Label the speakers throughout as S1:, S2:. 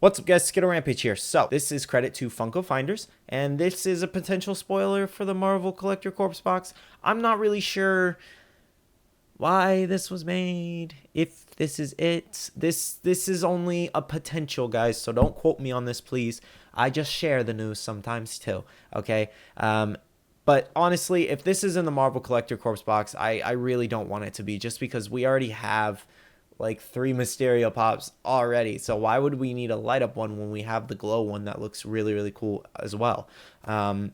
S1: What's up, guys? Skittlerampage here. So, this is credit to Funko Finders, and this is a potential spoiler for the Marvel Collector Corpse box. I'm not really sure why this was made, if this is it. This is only a potential, guys, so don't quote me on this, please. I just share the news sometimes, too, okay? But honestly, if this is in the Marvel Collector Corpse box, I really don't want it to be, just because we already have like 3 Mysterio pops already. So why would we need a light up one when we have the glow one that looks really, really cool as well? A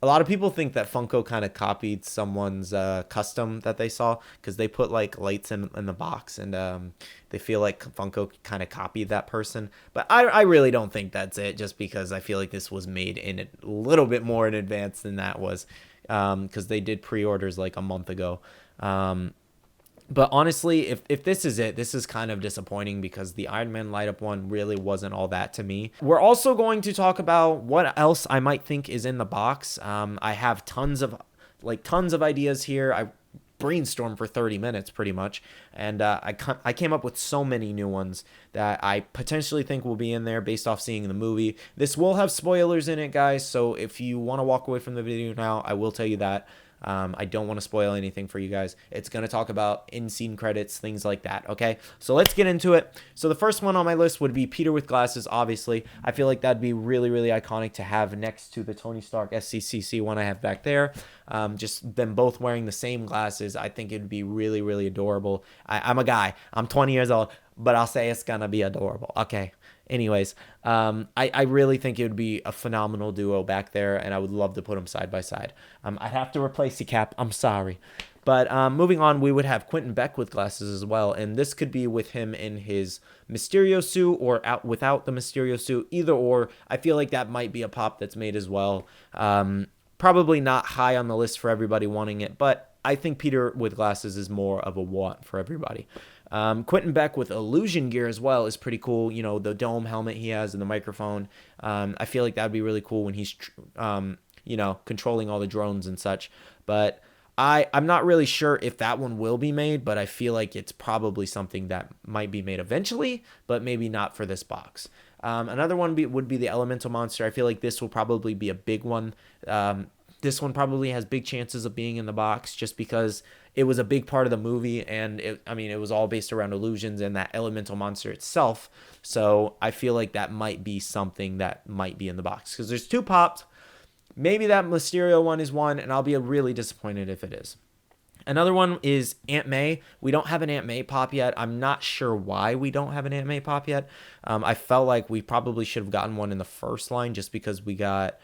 S1: lot of people think that Funko kind of copied someone's custom that they saw, because they put like lights in the box, and they feel like Funko kind of copied that person. But I really don't think that's it, just because I feel like this was made in a little bit more in advance than that was, because they did pre-orders like a month ago. But honestly, if this is it, this is kind of disappointing, because the Iron Man light up one really wasn't all that to me. We're also going to talk about what else I might think is in the box. I have tons of ideas here. I brainstormed for 30 minutes pretty much, and I came up with so many new ones that I potentially think will be in there based off seeing the movie. This will have spoilers in it, guys, so if you want to walk away from the video now, I will tell you that. I don't want to spoil anything for you guys. It's going to talk about in-scene credits, things like that, okay? So let's get into it. So the first one on my list would be Peter with glasses, obviously. I feel like that'd be really, really iconic to have next to the Tony Stark SCCC one I have back there. Just them both wearing the same glasses. I think it'd be really, really adorable. I'm a guy. I'm 20 years old, but I'll say it's going to be adorable, okay? Anyways, I really think it would be a phenomenal duo back there, and I would love to put them side by side. I'd have to replace the Cap. I'm sorry. But moving on, we would have Quentin Beck with glasses as well, and this could be with him in his Mysterio suit or out without the Mysterio suit. Either or, I feel like that might be a pop that's made as well. Probably not high on the list for everybody wanting it, but I think Peter with glasses is more of a want for everybody. Quentin Beck with illusion gear as well is pretty cool. You know, the dome helmet he has and the microphone. I feel like that would be really cool when he's, controlling all the drones and such. But I'm not really sure if that one will be made, but I feel like it's probably something that might be made eventually, but maybe not for this box. Another one would be the elemental monster. I feel like this will probably be a big one. This one probably has big chances of being in the box, just because it was a big part of the movie, and it was all based around illusions and that elemental monster itself. So I feel like that might be something that might be in the box, because there's 2 pops. Maybe that Mysterio one is one, and I'll be really disappointed if it is. Another one is Aunt May. We don't have an Aunt May pop yet. I'm not sure why we don't have an Aunt May pop yet. I felt like we probably should have gotten one in the first line, just because we got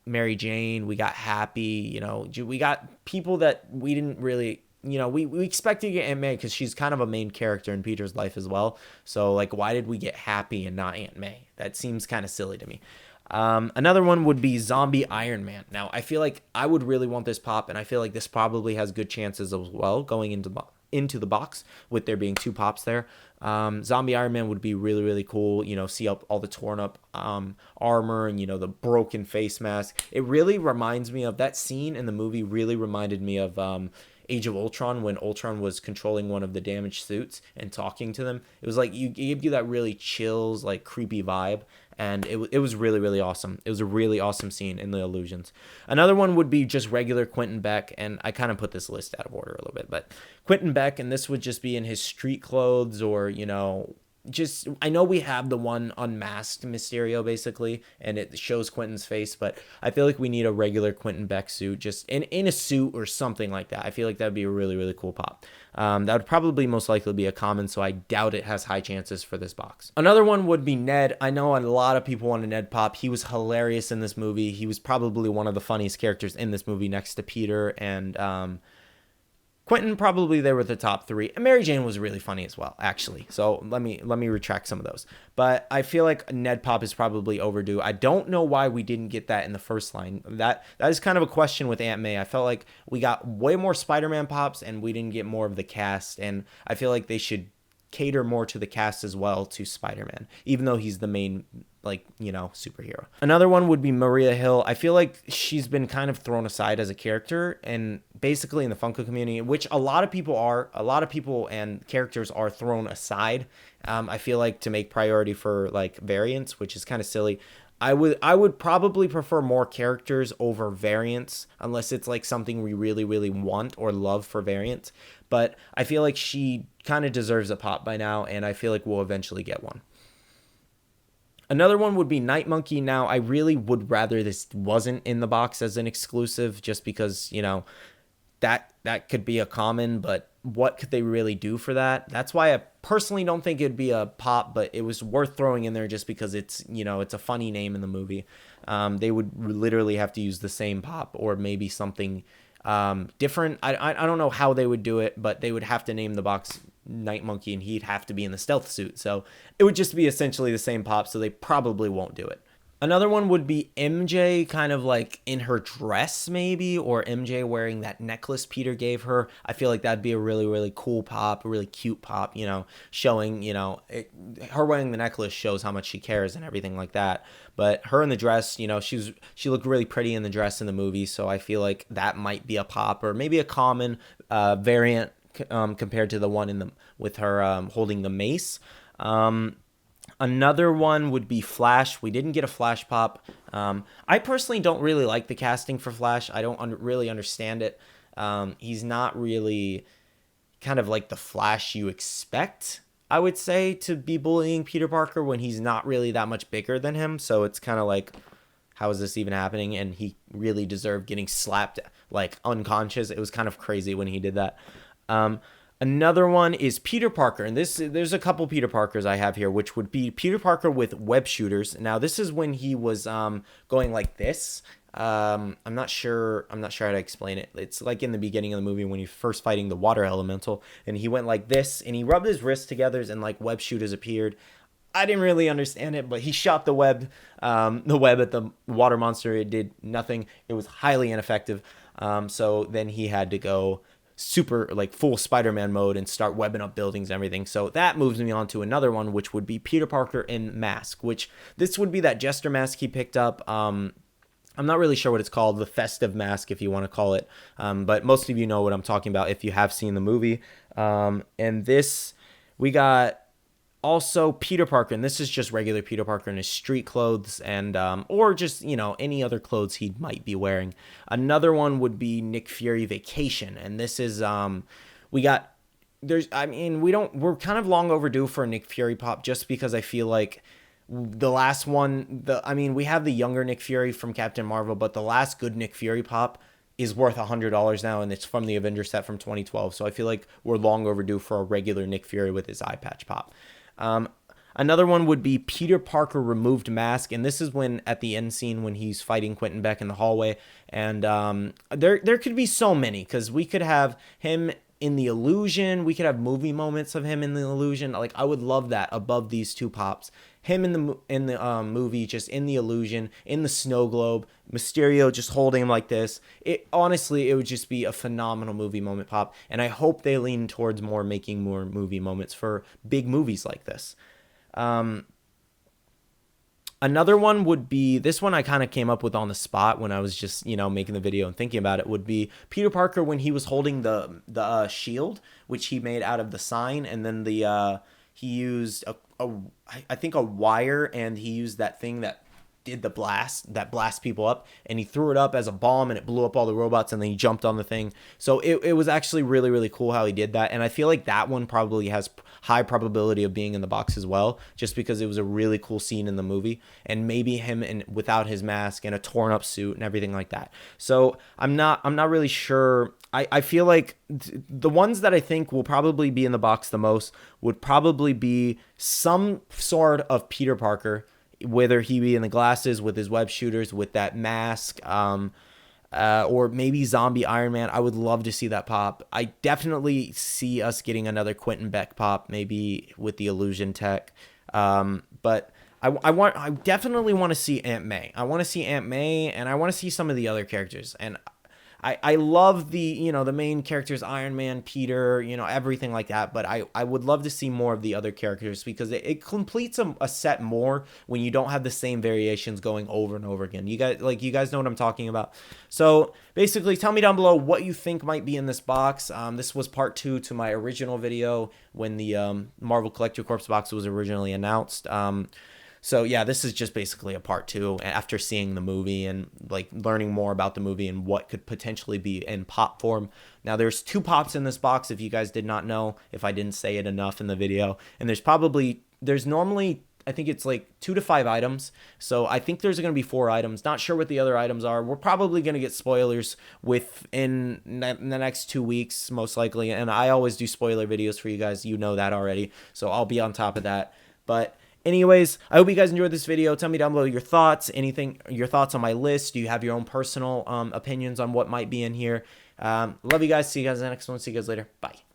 S1: Mary Jane, we got Happy, we got people that we didn't really, we expected to get Aunt May, because she's kind of a main character in Peter's life as well. So, like, why did we get Happy and not Aunt May? That seems kind of silly to me. Another one would be Zombie Iron Man. Now, I feel like I would really want this pop, and I feel like this probably has good chances as well going into the box, with there being 2 pops there. Zombie Iron Man would be really, really cool. See all the torn up armor and the broken face mask. It really reminds me of that scene in the movie. Really reminded me of Age of Ultron, when Ultron was controlling one of the damaged suits and talking to them. It was like it gave you that really chills, like, creepy vibe. And it was really, really awesome. It was a really awesome scene in the illusions. Another one would be just regular Quentin Beck, and I kind of put this list out of order a little bit, but Quentin Beck, and this would just be in his street clothes, or, just, I know we have the one unmasked Mysterio, basically, and it shows Quentin's face, but I feel like we need a regular Quentin Beck suit, just in a suit or something like that. I feel like that would be a really, really cool pop. That would probably most likely be a common, so I doubt it has high chances for this box. Another one would be Ned. I know a lot of people want a Ned pop. He was hilarious in this movie. He was probably one of the funniest characters in this movie, next to Peter and Quentin. Probably they were the top 3. And Mary Jane was really funny as well, actually. So let me retract some of those. But I feel like Ned pop is probably overdue. I don't know why we didn't get that in the first line. That is kind of a question with Aunt May. I felt like we got way more Spider-Man pops, and we didn't get more of the cast. And I feel like they should cater more to the cast as well, to Spider-Man, even though he's the main, superhero. Another one would be Maria Hill. I feel like she's been kind of thrown aside as a character, and basically in the Funko community, which a lot of people and characters are thrown aside. I feel like to make priority for like variants, which is kind of silly. I would probably prefer more characters over variants unless it's like something we really really want or love for variants. But I feel like she kind of deserves a pop by now, and I feel like we'll eventually get one. Another one would be Night Monkey. Now, I really would rather this wasn't in the box as an exclusive, just because, that could be a common, but what could they really do for that? That's why I personally don't think it'd be a pop, but it was worth throwing in there just because it's a funny name in the movie. They would literally have to use the same pop or maybe something different. I don't know how they would do it, but they would have to name the box Night Monkey, and he'd have to be in the stealth suit. So it would just be essentially the same pop, so they probably won't do it. Another one would be MJ kind of like in her dress maybe, or MJ wearing that necklace Peter gave her. I feel like that'd be a really, really cool pop, a really cute pop, showing, her wearing the necklace shows how much she cares and everything like that. But her in the dress, she looked really pretty in the dress in the movie, so I feel like that might be a pop or maybe a common variant compared to the one with her holding the mace. Another one would be Flash. We didn't get a Flash pop. I personally don't really like the casting for Flash. I don't really understand it. He's not really kind of like the Flash you expect, I would say, to be bullying Peter Parker when he's not really that much bigger than him. So it's kind of like, how is this even happening? And he really deserved getting slapped like unconscious. It was kind of crazy when he did that. Another one is Peter Parker, and there's a couple Peter Parkers I have here, which would be Peter Parker with web shooters. Now, this is when he was going like this. I'm not sure how to explain it. It's like in the beginning of the movie when he's first fighting the water elemental, and he went like this, and he rubbed his wrists together, and like web shooters appeared. I didn't really understand it, but he shot the web at the water monster. It did nothing. It was highly ineffective. So then he had to go super like full Spider-Man mode and start webbing up buildings and everything. So that moves me on to another one, which would be Peter Parker in mask, which this would be that jester mask he picked up. I'm not really sure what it's called, the festive mask if you want to call it, but most of you know what I'm talking about if you have seen the movie. And this, we got also Peter Parker, and this is just regular Peter Parker in his street clothes, and or just any other clothes he might be wearing. Another one would be Nick Fury Vacation, and this is we're kind of long overdue for a Nick Fury pop, just because I feel like the last one, we have the younger Nick Fury from Captain Marvel, but the last good Nick Fury pop is worth $100 now, and it's from the Avengers set from 2012. So I feel like we're long overdue for a regular Nick Fury with his eye patch pop. Another one would be Peter Parker removed mask, and this is when at the end scene when he's fighting Quentin Beck in the hallway, and there could be so many, because we could have him in the illusion, we could have movie moments of him in the illusion. Like, I would love that above these two pops. Him in the movie, just in the illusion, in the snow globe, Mysterio just holding him like this. Honestly, it would just be a phenomenal movie moment pop, and I hope they lean towards making more movie moments for big movies like this. Another one would be, this one I kind of came up with on the spot when I was just, making the video and thinking about it, would be Peter Parker when he was holding the shield, which he made out of the sign, and then he used I think a wire, and he used that thing that did the blast, that blasts people up, and he threw it up as a bomb, and it blew up all the robots, and then he jumped on the thing. So it was actually really, really cool how he did that, and I feel like that one probably has high probability of being in the box as well, just because it was a really cool scene in the movie, and maybe him without his mask and a torn up suit and everything like that. So I'm not really sure. I feel like the ones that I think will probably be in the box the most would probably be some sort of Peter Parker, whether he be in the glasses with his web shooters, with that mask, or maybe zombie Iron Man. I would love to see that pop. I definitely see us getting another Quentin Beck pop, maybe with the illusion tech. But I definitely want to see Aunt May. I want to see Aunt May, and I want to see some of the other characters. And I love the, you know, the main characters, Iron Man, Peter, you know, everything like that. But I would love to see more of the other characters, because it completes a set more when you don't have the same variations going over and over again. You guys know what I'm talking about. So basically, tell me down below what you think might be in this box. This was part 2 to my original video when the Marvel Collector Corps box was originally announced. So yeah, this is just basically a part 2 after seeing the movie and like learning more about the movie and what could potentially be in pop form. Now there's 2 pops in this box, if you guys did not know, if I didn't say it enough in the video. And there's normally, I think it's like 2 to 5 items. So I think there's going to be 4 items. Not sure what the other items are. We're probably going to get spoilers within the next 2 weeks, most likely. And I always do spoiler videos for you guys. You know that already. So I'll be on top of that. But anyways, I hope you guys enjoyed this video. Tell me down below your thoughts, your thoughts on my list. Do you have your own personal opinions on what might be in here? Love you guys. See you guys in the next one. See you guys later. Bye.